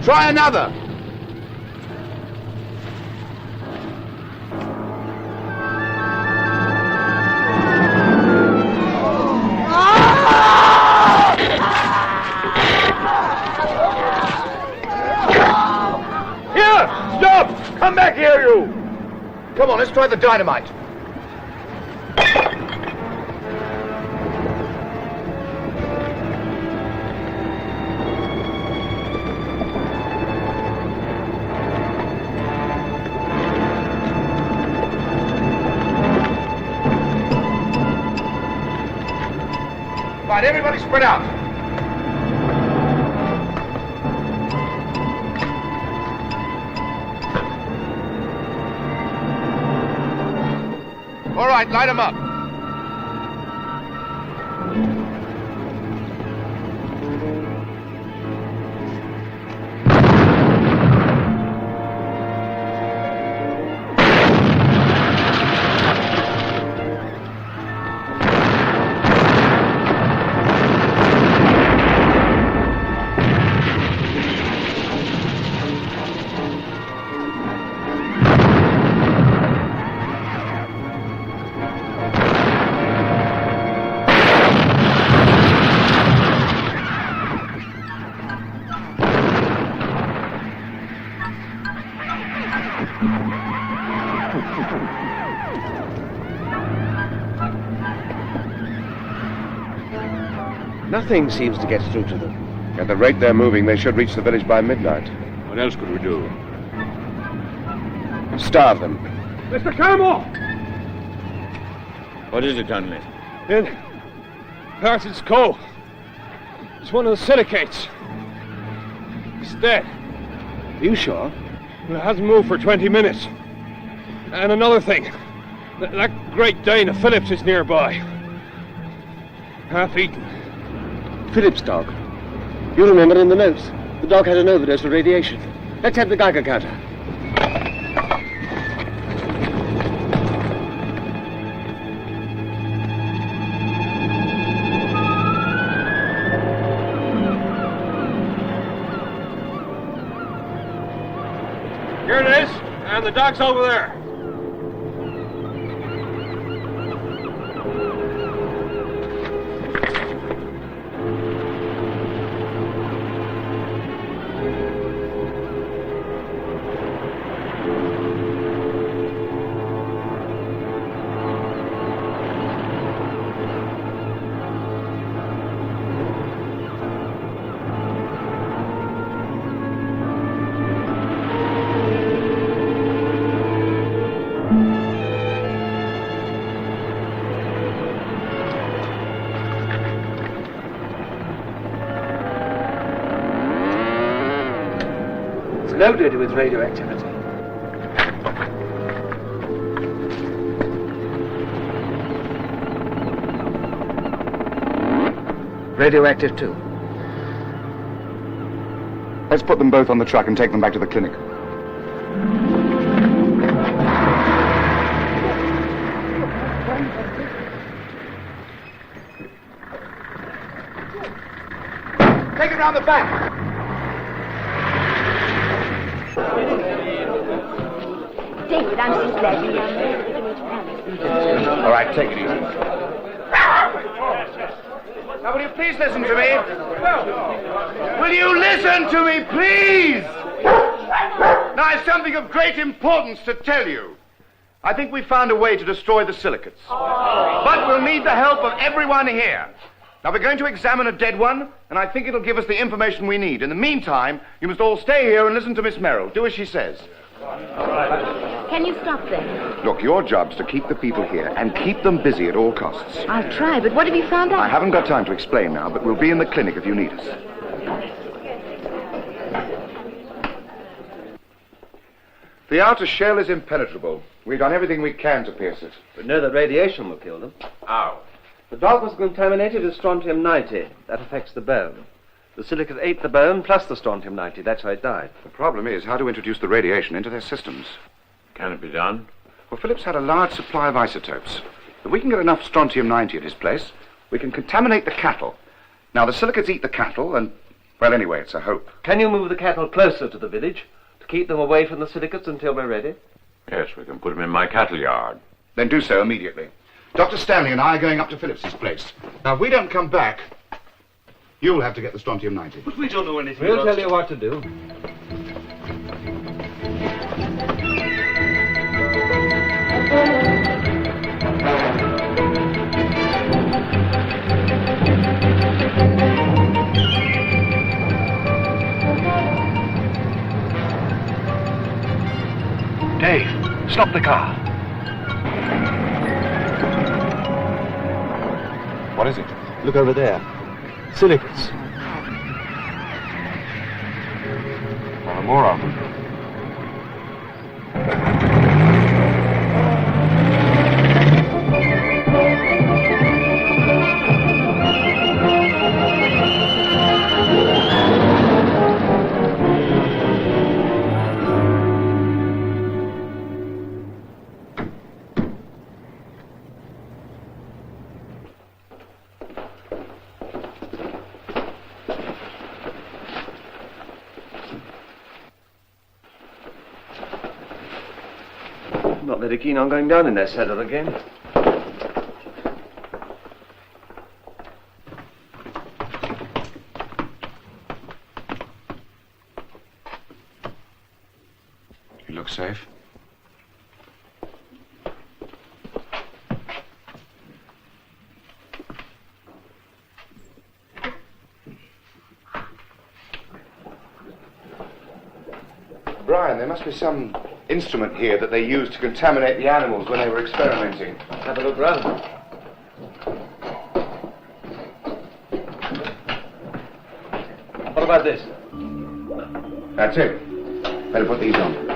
Try another. Here! Stop! Come back here, you! Come on, let's try the dynamite. Right, everybody spread out. All right, light them up. Nothing seems to get through to them. At the rate they're moving, they should reach the village by midnight. What else could we do? Starve them. Mr. Campbell! What is it, Donnelly? In Parsons Cove. It's one of the silicates. It's dead. Are you sure? It hasn't moved for 20 minutes. And another thing. That great Dane of Phillips is nearby. Half eaten. Phillips' dog. You remember in the notes, the dog had an overdose of radiation. Let's have the Geiger counter. Here it is, and the dog's over there. Loaded with radioactivity. Radioactive too. Let's put them both on the truck and take them back to the clinic. Take it round the back. David, I'm so glad you All right, take it easy. Now, will you please listen to me? Will you listen to me, please? Now, I have something of great importance to tell you. I think we found a way to destroy the silicates. But we'll need the help of everyone here. Now, we're going to examine a dead one, and I think it'll give us the information we need. In the meantime, you must all stay here and listen to Miss Merrill. Do as she says. Can you stop them? Look, your job's to keep the people here and keep them busy at all costs. I'll try, but what have you found out? I haven't got time to explain now, but we'll be in the clinic if you need us. The outer shell is impenetrable. We've done everything we can to pierce it. We know that radiation will kill them. How? The dog was contaminated with strontium-90. That affects the bone. The silicate ate the bone plus the strontium-90. That's how it died. The problem is how to introduce the radiation into their systems. Can it be done? Well, Phillips had a large supply of isotopes. If we can get enough strontium-90 at his place, we can contaminate the cattle. Now, the silicates eat the cattle, and, Well, anyway, it's a hope. Can you move the cattle closer to the village to keep them away from the syndicates until we're ready? Yes, we can put them in my cattle yard. Then do so immediately. Dr. Stanley and I are going up to Phillips's place. Now, if we don't come back, you'll have to get the strontium 90. But we don't know anything We'll tell you what to do. Dave, stop the car. What is it? Look over there. Syndicates. There are more of them. Not very keen on going down in their saddle again. You look safe. Brian, there must be some instrument here that they used to contaminate the animals when they were experimenting. Have a look round. What about this? That's it. Better put these on.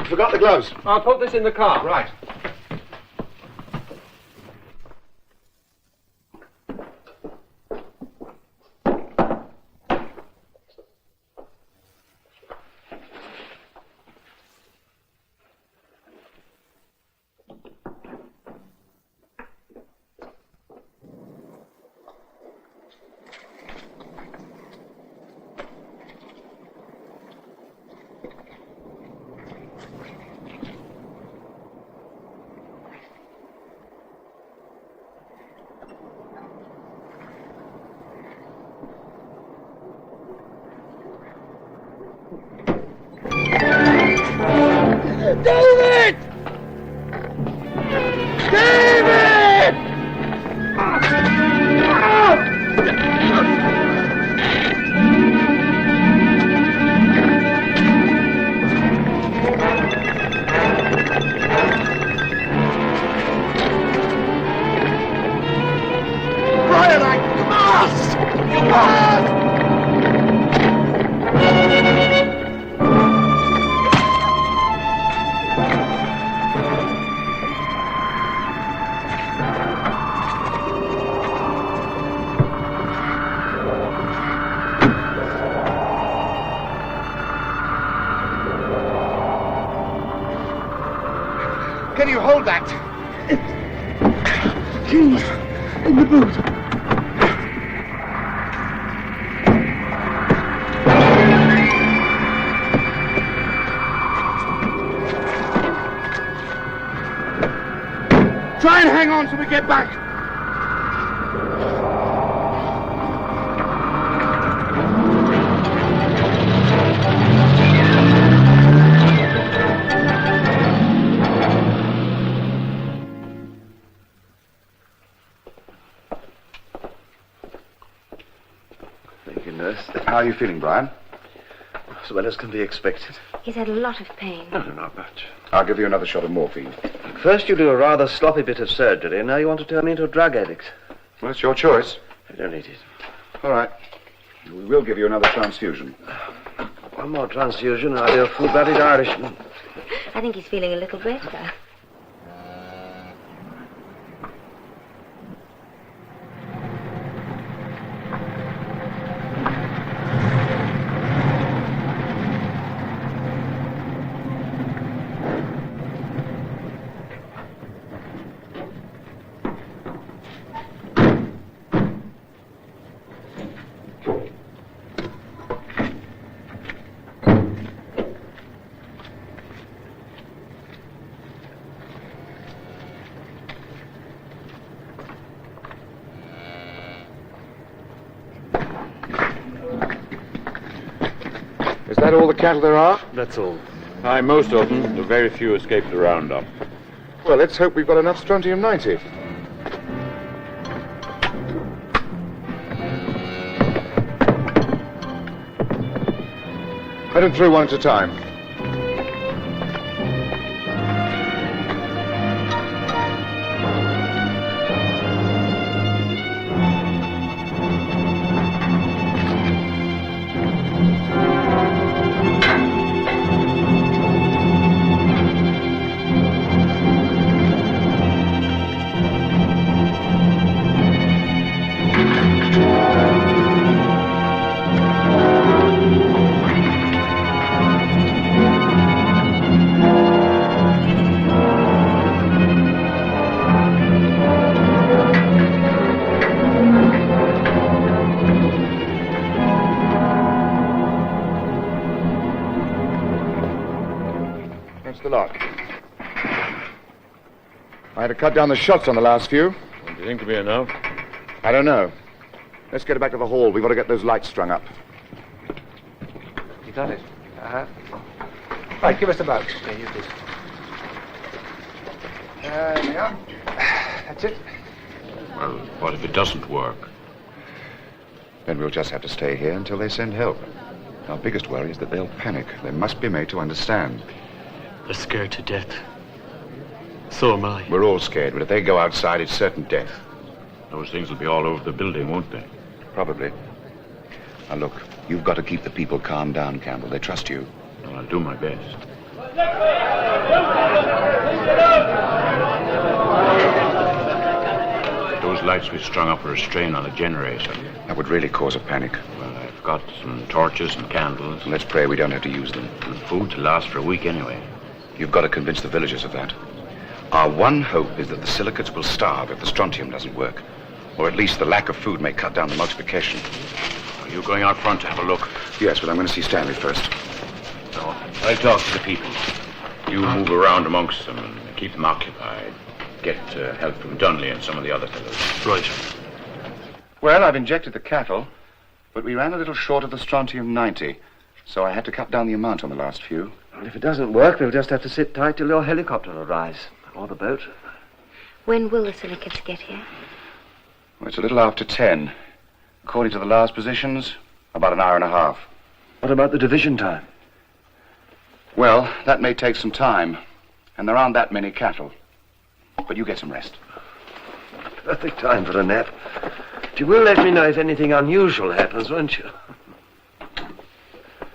Forgot the gloves. I'll put this in the car. Right. you, hold that. Keys in the boot. Try and hang on till we get back. Thank you, nurse. How are you feeling, Brian? As well as can be expected. He's had a lot of pain. No, not much. I'll give you another shot of morphine. First you do a rather sloppy bit of surgery, and now you want to turn me into a drug addict. Well, it's your choice. I don't need it. All right. We will give you another transfusion. One more transfusion, and I'll be a full-blooded Irishman. I think he's feeling a little better. Is that all the cattle there are? That's all. Aye, most of them. The very few escaped the roundup. Well, let's hope we've got enough strontium-90. Let them through one at a time. That's the lot. I had to cut down the shots on the last few. Do you think it'll be enough? I don't know. Let's get it back to the hall. We've got to get those lights strung up. You got it? Uh-huh. Right, give us the boat. Yeah, use this. There we are. That's it. Well, what if it doesn't work? Then we'll just have to stay here until they send help. Our biggest worry is that they'll panic. They must be made to understand. They're scared to death. So am I. We're all scared, but if they go outside, it's certain death. Those things will be all over the building, won't they? Probably. Now, look, you've got to keep the people calmed down, Campbell. They trust you. Well, I'll do my best. Those lights we strung up are a strain on a generator. That would really cause a panic. Well, I've got some torches and candles. Let's pray we don't have to use them. And food to last for a week anyway. You've got to convince the villagers of that. Our one hope is that the silicates will starve if the strontium doesn't work. Or at least the lack of food may cut down the multiplication. Are you going out front to have a look? Yes, but I'm going to see Stanley first. No, I'll talk to the people. You move around amongst them and keep them occupied. Get help from Dunley and some of the other fellows. Right. Well, I've injected the cattle, but we ran a little short of the strontium-90, so I had to cut down the amount on the last few. Well, if it doesn't work, we'll just have to sit tight till your helicopter arrives. Or the boat. When will the silicates get here? Well, it's a little after 10. According to the last positions, about an hour and a half. What about the division time? Well, that may take some time, and there aren't that many cattle. But you get some rest. Perfect time for a nap. But you will let me know if anything unusual happens, won't you?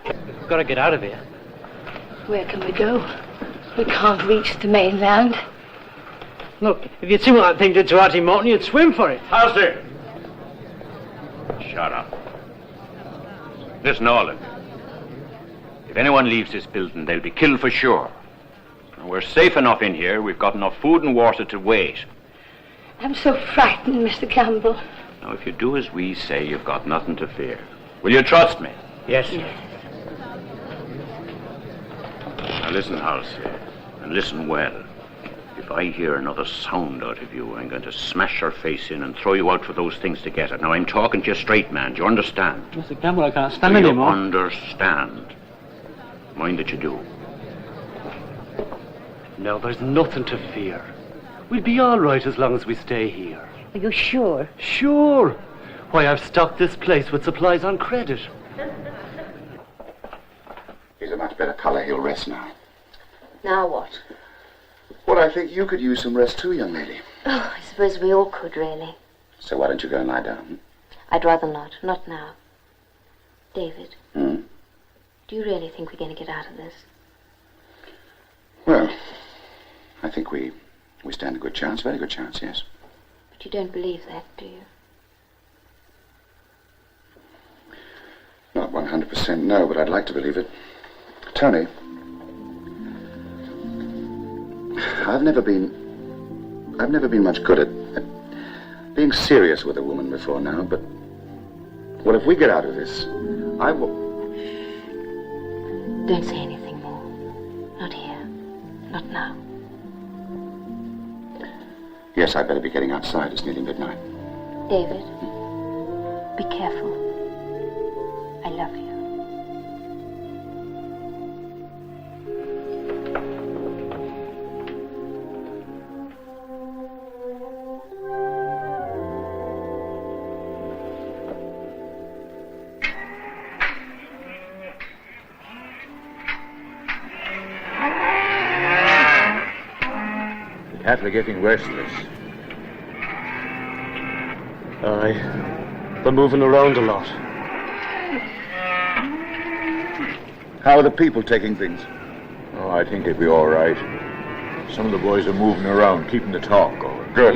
We've got to get out of here. Where can we go? We can't reach the mainland. Look, if you'd seen what that thing did to Artie Morton, you'd swim for it. Howser! Shut up. Listen, all of you. If anyone leaves this building, they'll be killed for sure. We're safe enough in here. We've got enough food and water to wait. I'm so frightened, Mr. Campbell. Now, if you do as we say, you've got nothing to fear. Will you trust me? Yes. Now listen, Halsey, and listen well. If I hear another sound out of you, I'm going to smash your face in and throw you out for those things to get it. Now, I'm talking to you straight, man. Do you understand? Mr. Campbell, I can't stand Do you anymore. understand? Mind that you do. No, there's nothing to fear. We'll be all right as long as we stay here. Are you sure? Sure. Why, I've stocked this place with supplies on credit. He's a much better colour. He'll rest now. Now what? Well, I think you could use some rest too, young lady. Oh, I suppose we all could, really. So why don't you go and lie down? I'd rather not. Not now. David, Hmm? do you really think we're going to get out of this? Well, I think we stand a good chance, very good chance, yes. But you don't believe that, do you? Not 100% no, but I'd like to believe it. Tony, I've never been much good at being serious with a woman before now, but, well, if we get out of this, I will... Don't say anything more. Not here. Not now. Yes, I'd better be getting outside. It's nearly midnight. David, be careful. I love you. The cattle are getting restless. Aye. They're moving around a lot. How are the people taking things? Oh, I think they'd be all right. Some of the boys are moving around, keeping the talk going. Good.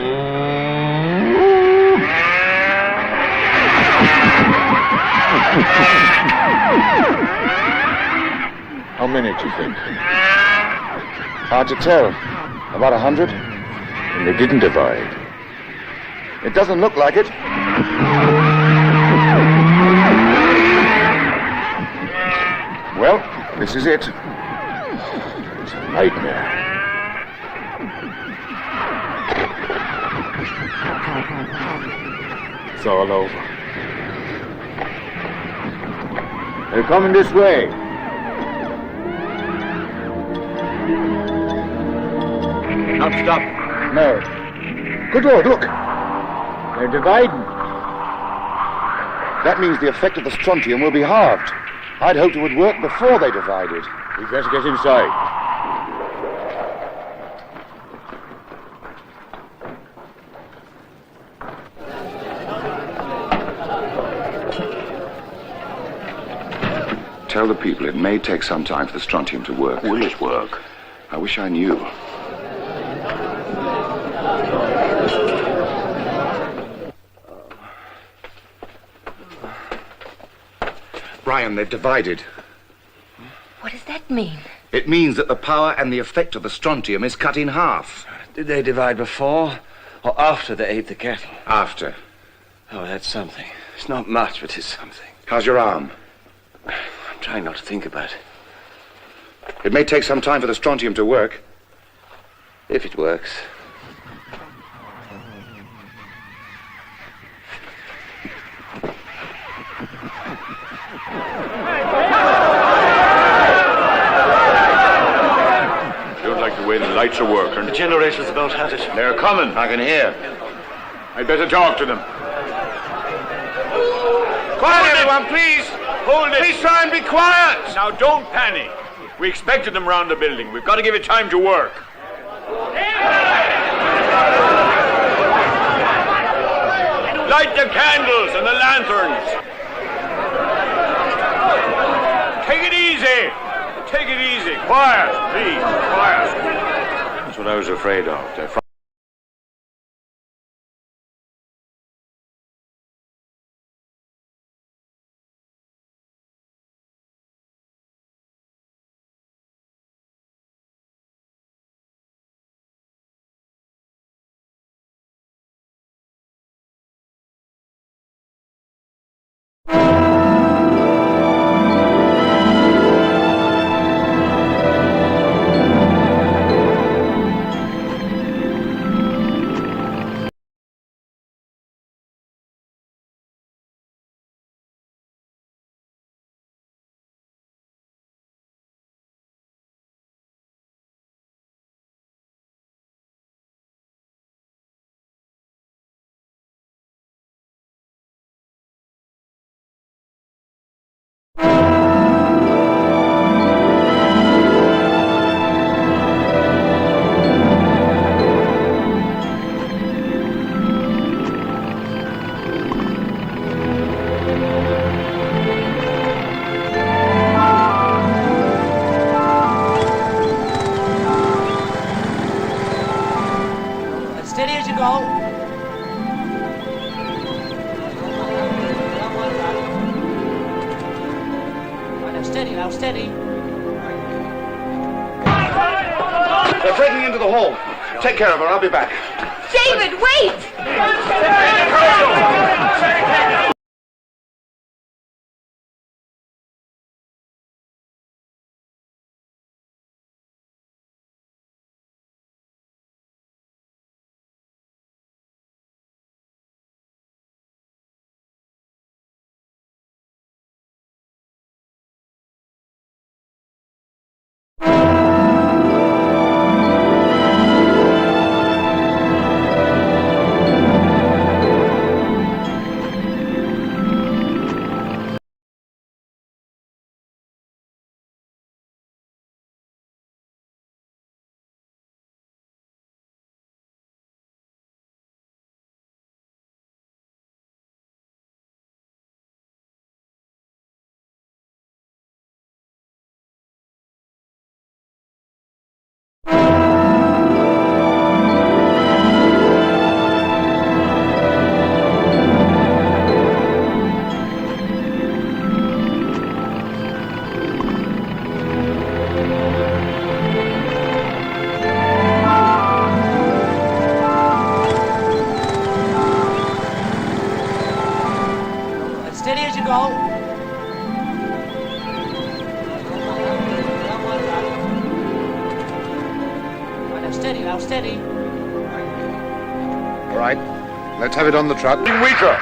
How many do you think? Hard to tell. About 100? And they didn't divide. It doesn't look like it. Well, this is it. It's a nightmare. It's all over. They're coming this way. Not stop. No. Good Lord, look. They're dividing. That means the effect of the strontium will be halved. I'd hoped it would work before they divided. We'd better get inside. Tell the people it may take some time for the strontium to work. Will it work? I wish I knew. Brian, they've divided. What does that mean? It means that the power and the effect of the strontium is cut in half. Did they divide before or after they ate the cattle? After. Oh, that's something. It's not much, but it's something. How's your arm? I'm trying not to think about it. It may take some time for the strontium to work. If it works. Don't like the way the lights are working. The generator's about had it. They're coming, I can hear. I'd better talk to them. Quiet, everyone, please. Hold it. Please try and be quiet. Now, don't panic. We expected them round the building. We've got to give it time to work. Light the candles and the lanterns. Take it easy. Take it easy. Quiet, please. Quiet. That's what I was afraid of. They're steady now, steady. They're breaking into the hall. Take care of her. I'll be back. David, wait! Steady as you go. Right, now steady now, steady. All right. Let's have it on the truck. Weaker.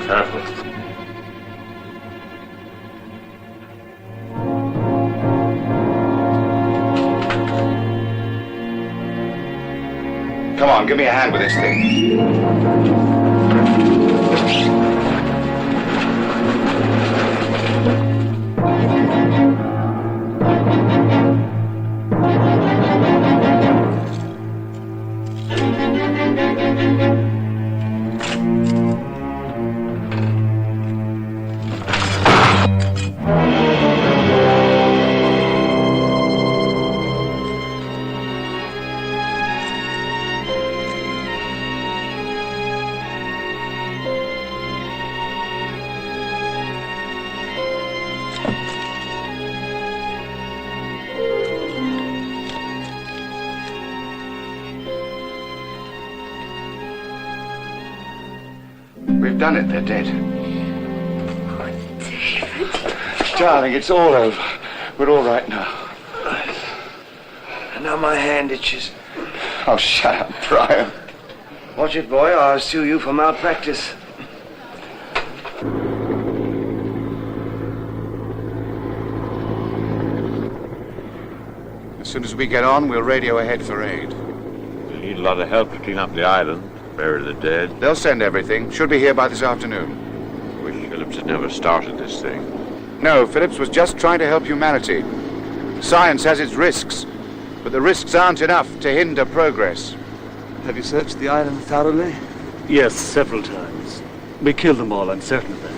Careful. Come on, give me a hand with this thing. We've done it. They're dead. Darling, it's all over. We're all right now. And now my hand itches. Oh, shut up, Brian. Watch it, boy, or I'll sue you for malpractice. As soon as we get on, we'll radio ahead for aid. We'll need a lot of help to clean up the island, bury the dead. They'll send everything. Should be here by this afternoon. Wish Phillips had never started this thing. No, Phillips was just trying to help humanity. Science has its risks, but the risks aren't enough to hinder progress. Have you searched the island thoroughly? Yes, several times. We killed them all, I'm certain of that.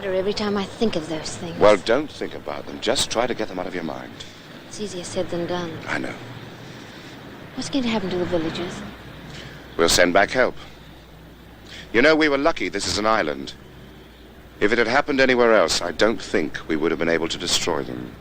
Every time I think of those things. Well, don't think about them. Just try to get them out of your mind. It's easier said than done. I know. What's going to happen to the villagers? We'll send back help. You know, we were lucky this is an island. If it had happened anywhere else, I don't think we would have been able to destroy them.